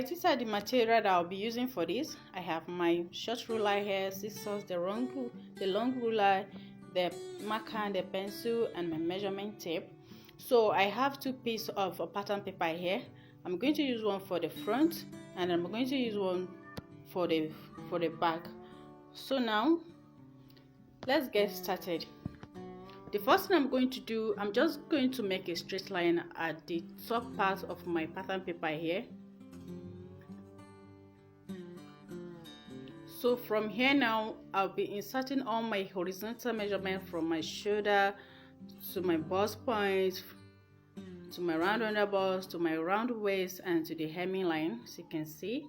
These are the material that I'll be using for this. I have my short ruler here, scissors, the long ruler, the marker, the pencil, and my measurement tape. So I have two pieces of pattern paper here. I'm going to use one for the front, and I'm going to use one for the back. So now let's get started. The first thing I'm going to do, I'm just going to make a straight line at the top part of my pattern paper here. So from here now, I'll be inserting all my horizontal measurement from my shoulder to my bust point, to my round under bust, to my round waist, and to the hemming line, as you can see.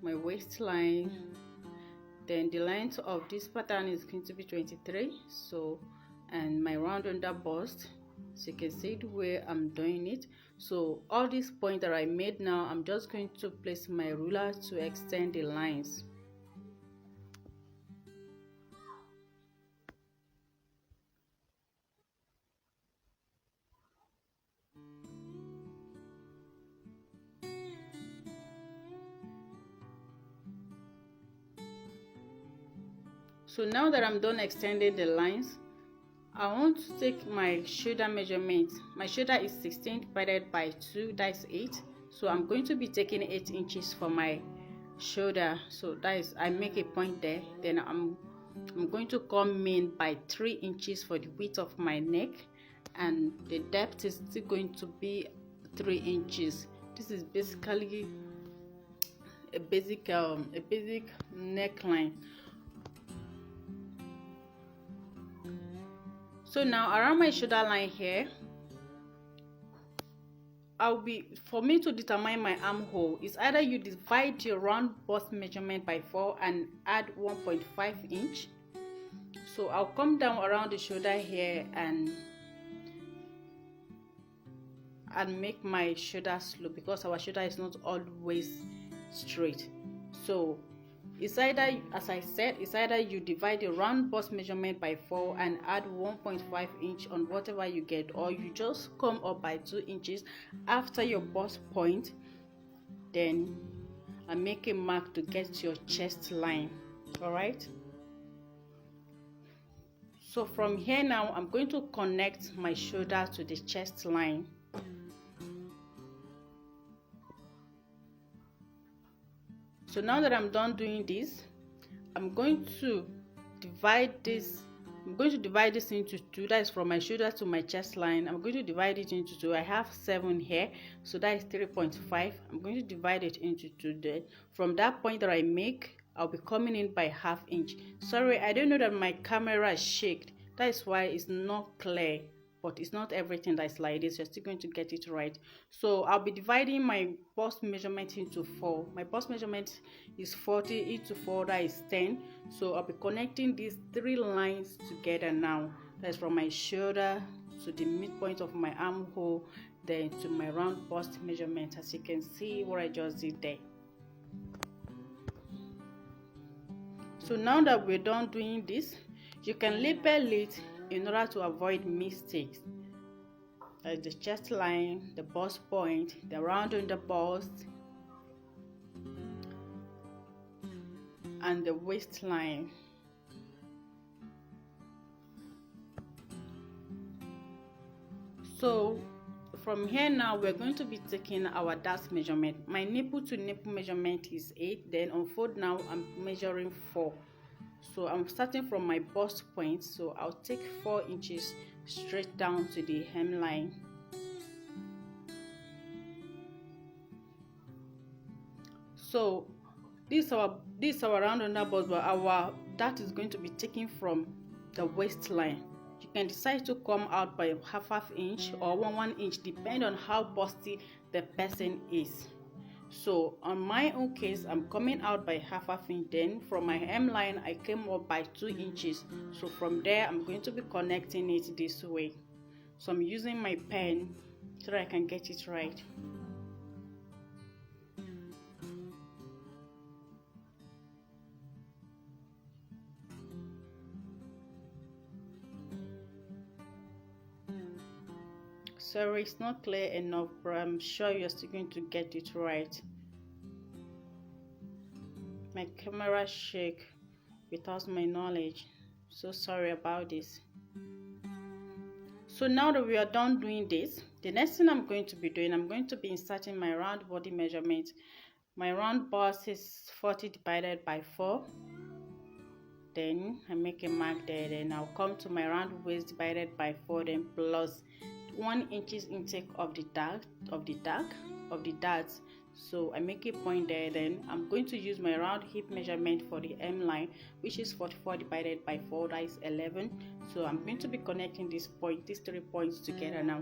My waistline. Then the length of this pattern is going to be 23. So, and my round under bust, so you can see the way I'm doing it. So all these points that I made now, I'm just going to place my ruler to extend the lines. So now that I'm done extending the lines, I want to take my shoulder measurement. My shoulder is 16 divided by 2, that's 8. So I'm going to be taking 8 inches for my shoulder. So that is, I make a point there. Then I'm going to come in by 3 inches for the width of my neck, and the depth is still going to be 3 inches. This is basically a basic neckline. So now around my shoulder line here, for me to determine my armhole, is either you divide your round bust measurement by 4 and add 1.5 inch. So I'll come down around the shoulder here and make my shoulder slope, because our shoulder is not always straight. So it's either, as I said, it's either you divide the round bust measurement by 4 and add 1.5 inch on whatever you get, or you just come up by 2 inches after your bust point, then and make a mark to get your chest line. All right. So from here now, I'm going to connect my shoulder to the chest line. So now that I'm done doing this, I'm going to divide this into 2. That is from my shoulder to my chest line. I'm going to divide it into 2. I have 7 here, so that is 3.5. I'm going to divide it into 2 there. From that point that I make, I'll be coming in by ½ inch. Sorry, I don't know that my camera is shaked. That is why it's not clear. But it's not everything that's like this. You're still going to get it right. So I'll be dividing my bust measurement into 4. My bust measurement is 40 into 4, that is 10. So I'll be connecting these 3 lines together now. That's from my shoulder to the midpoint of my armhole, then to my round bust measurement, as you can see what I just did there. So now that we're done doing this, you can label it in order to avoid mistakes. Like the chest line, the bust point, the round on the bust, and the waistline. So from here now, we're going to be taking our dart measurement. My nipple to nipple measurement is 8. Then on fold now, I'm measuring 4. So I'm starting from my bust point, so I'll take 4 inches straight down to the hemline. So this is our round under bust, but that is going to be taken from the waistline. You can decide to come out by half inch or 1 inch, depending on how busty the person is. So on my own case, I'm coming out by half inch. Then from my hemline, I came up by 2 inches. So from there, I'm going to be connecting it this way. So I'm using my pen so that I can get it right. Sorry, it's not clear enough, but I'm sure you're still going to get it right. My camera shake without my knowledge, so sorry about this. So now that we are done doing this, the next thing I'm going to be doing, I'm going to be inserting my round body measurement. My round bust is 40 divided by 4. Then I make a mark there. Then I'll come to my round waist divided by 4, then plus 1 inches intake of the darts. So I make a point there. Then I'm going to use my round hip measurement for the M line, which is 44 divided by 4, that is 11. So I'm going to be connecting these 3 points together now.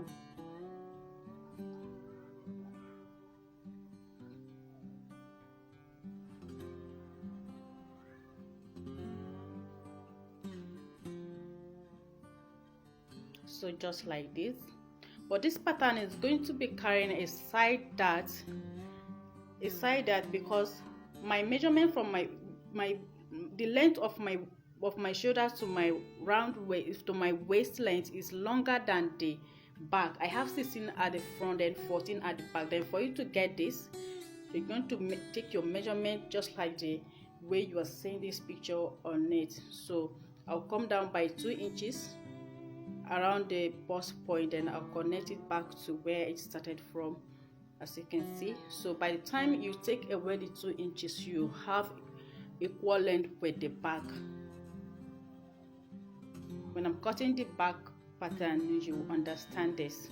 So just like this, but this pattern is going to be carrying a side dart because my measurement from the length of my shoulders to my round waist to my waist length is longer than the back. I have 16 at the front and 14 at the back. Then for you to get this, you're going to take your measurement just like the way you are seeing this picture on it. So I'll come down by 2 inches around the bust point, and I'll connect it back to where it started from, as you can see. So by the time you take away the 2 inches, you have equal length with the back. When I'm cutting the back pattern, you understand this.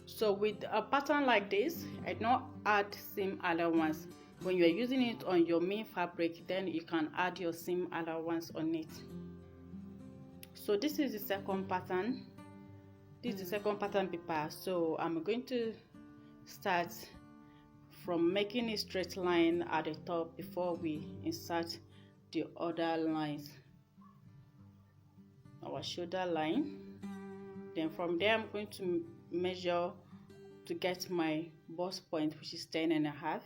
So with a pattern like this, I don't add seam allowance. When you are using it on your main fabric, then you can add your seam allowance on it. So this is the second pattern. This is the second pattern paper. So I'm going to start from making a straight line at the top before we insert the other lines, our shoulder line. Then from there I'm going to measure to get my bust point, which is 10.5.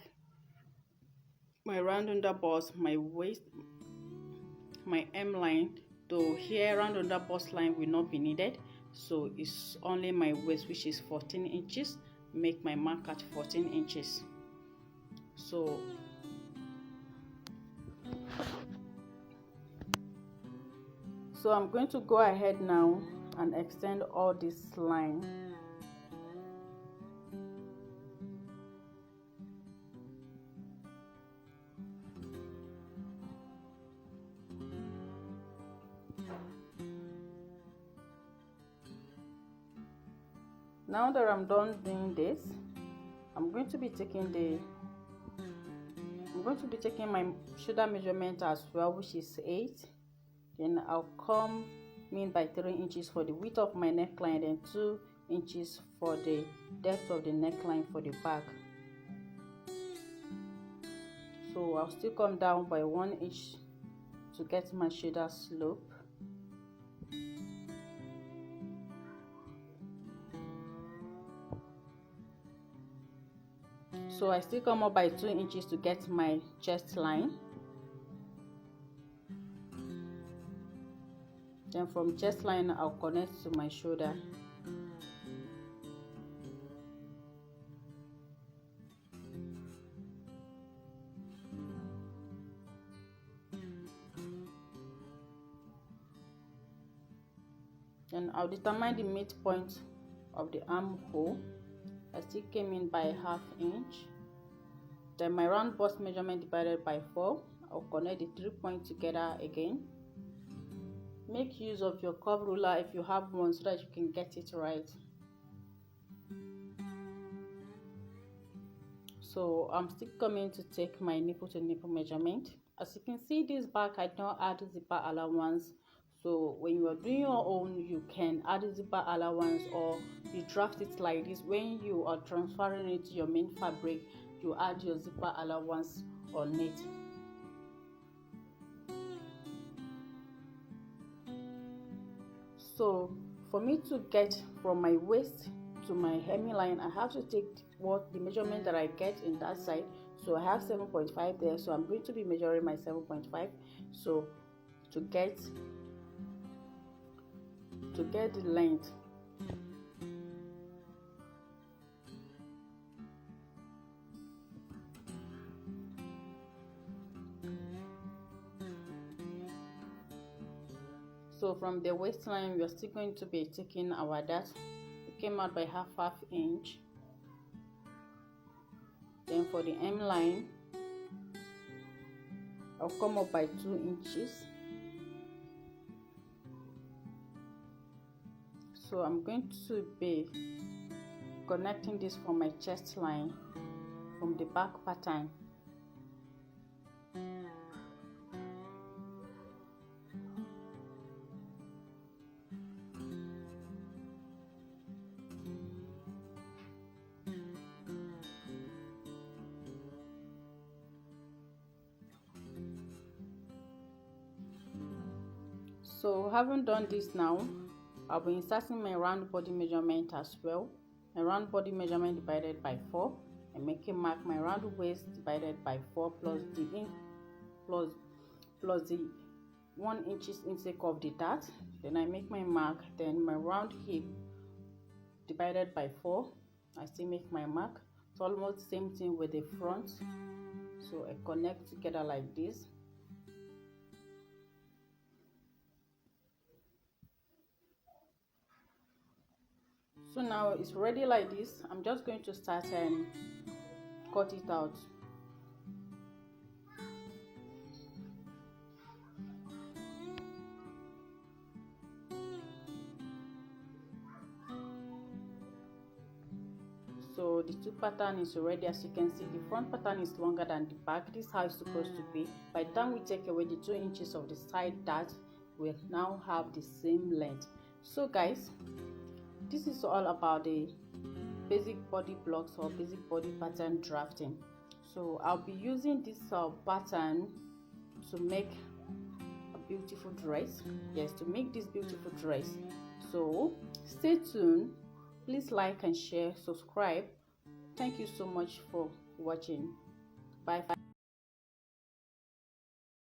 My round under bust, my waist, my M line. Though here round under bust line will not be needed, so it's only my waist, which is 14 inches. Make my mark at 14 inches. So I'm going to go ahead now and extend all this line. Now that I'm done doing this, I'm going to be taking my shoulder measurement as well, which is 8. Then I'll come in by 3 inches for the width of my neckline and 2 inches for the depth of the neckline for the back. So I'll still come down by 1 inch to get my shoulder slope. So I still come up by 2 inches to get my chest line. Then from chest line, I'll connect to my shoulder. Then I'll determine the midpoint of the armhole. I still came in by ½ inch. Then my round bust measurement divided by 4. I'll connect the 3 points together again. Make use of your curve ruler if you have one, so that you can get it right. So I'm still coming to take my nipple to nipple measurement. As you can see, this back I don't add zipper allowance. So when you are doing your own, you can add zipper allowance, or you draft it like this. When you are transferring it to your main fabric, you add your zipper allowance on it. So for me to get from my waist to my hemiline, I have to take the measurement that I get in that side. So I have 7.5 there, so I'm going to be measuring my 7.5. So to get to get the length. So from the waistline, we are still going to be taking our dart. It came out by half inch. Then for the hem line, I'll come up by 2 inches. So I'm going to be connecting this from my chest line from the back pattern. So having done this now, I'll be inserting my round body measurement as well. My round body measurement divided by 4, and making mark my round waist divided by 4 plus the 1 inches intake of the dart. Then I make my mark. Then my round hip divided by 4. I still make my mark. It's almost the same thing with the front. So I connect together like this. So now it's ready like this. I'm just going to start and cut it out. So the two pattern is already, as you can see, the front pattern is longer than the back. This is how it's supposed to be. By the time we take away the 2 inches of the side dart, we now have the same length. So guys, this is all about the basic body blocks or basic body pattern drafting. So I'll be using this pattern to make a beautiful dress. Yes, to make this beautiful dress. So stay tuned. Please like and share, subscribe. Thank you so much for watching. Bye.